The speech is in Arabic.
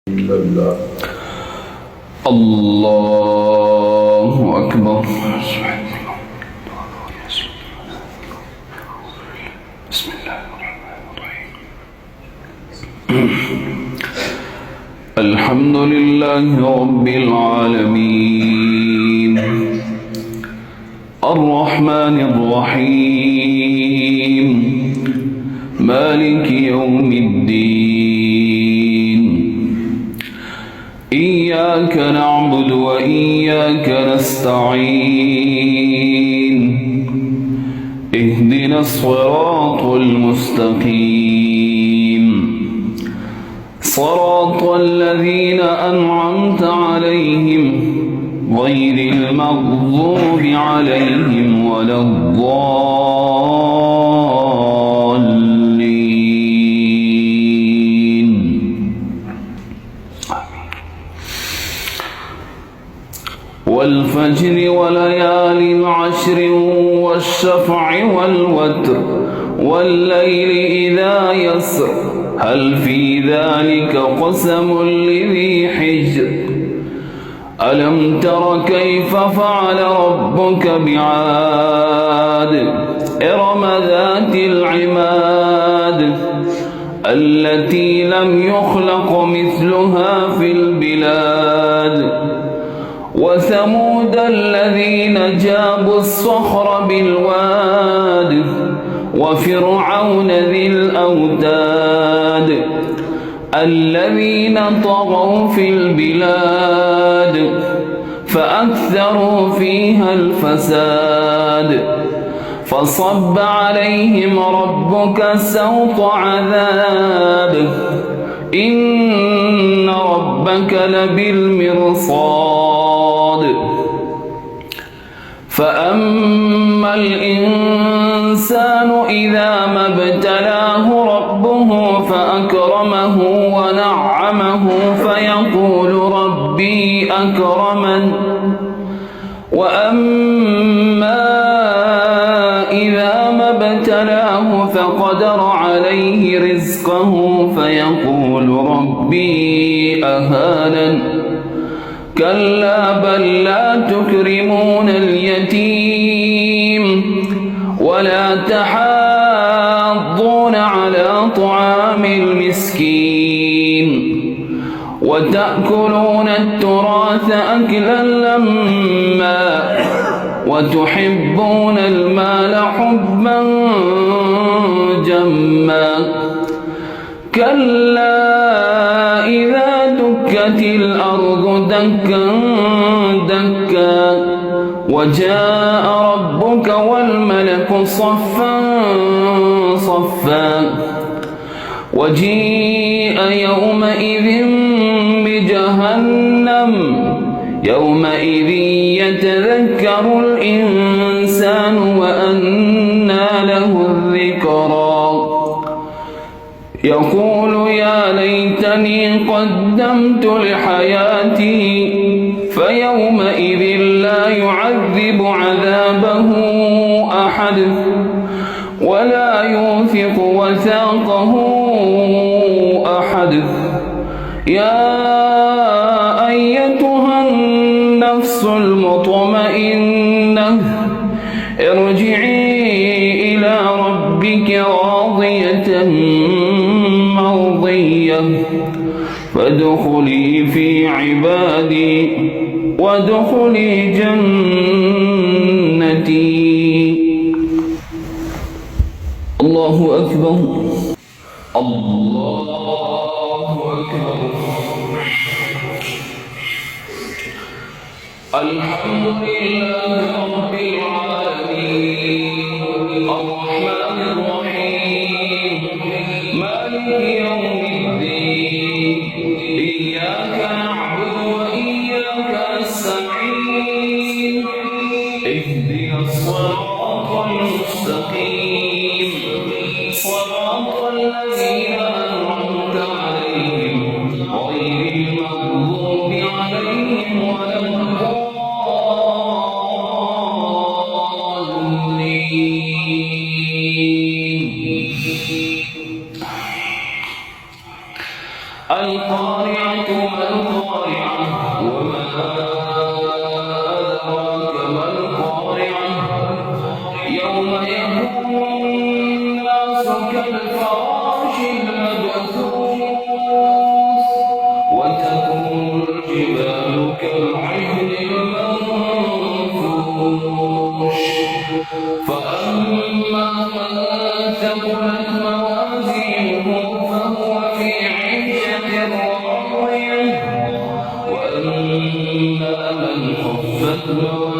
الله الله أكبر. بسم الله الرحمن الرحيم. الحمد لله رب العالمين الرحمن الرحيم مالك يوم الدين إياك نعبد وإياك نستعين اهدنا الصراط المستقيم صراط الذين أنعمت عليهم غير المغضوب عليهم ولا الضالين. والفجر وليال عشر والشفع والوتر والليل إذا يسر هل في ذلك قسم لذي حجر ألم تر كيف فعل ربك بعاد إرم ذات العماد التي لم يخلق مثلها في البلاد وثمود الذين جابوا الصخر بالواد وفرعون ذي الأوتاد الذين طغوا في البلاد فأكثروا فيها الفساد فصب عليهم ربك سوط عذاب إن ربك لبالمرصاد فأما الإنسان إذا ما ابتلاه ربه فأكرمه ونعمه فيقول ربي أكرمن وأما إذا ما ابتلاه فقدر عليه رزقه فيقول ربي أهانن كلا بل لا تكرمون اليتيم ولا تحاضون على طعام المسكين وتأكلون التراث أكلا لما وتحبون المال حبا جما كلا إذا دكت الأرض دكا دكا وجاء ربك والملك صفا صفا وجيء يومئذ بجهنم يومئذ يتذكر الإنسان وأنى له الذكرى يقول يا ليتني قدمت لحياتي فيومئذ لا يعذب عذابه أحد ولا يوثق وثاقه أحد يا أيتها النفس المطمئنة ارجعي إلى ربك راضية مرضية فادخلي في عبادي وادخلي جنتي. الله أكبر الله أكبر. الحمد لله رب العالمين الرحمن الرحيم مالك يوم الدين إياك نعبد وإياك نستعين اهدنا الصراط المستقيم صراط الذين أنعمت عليهم غير المغضوب عليهم ولا القارعة ثقلت موازينه فهو في عيشة راضية وأما من خفت موازينه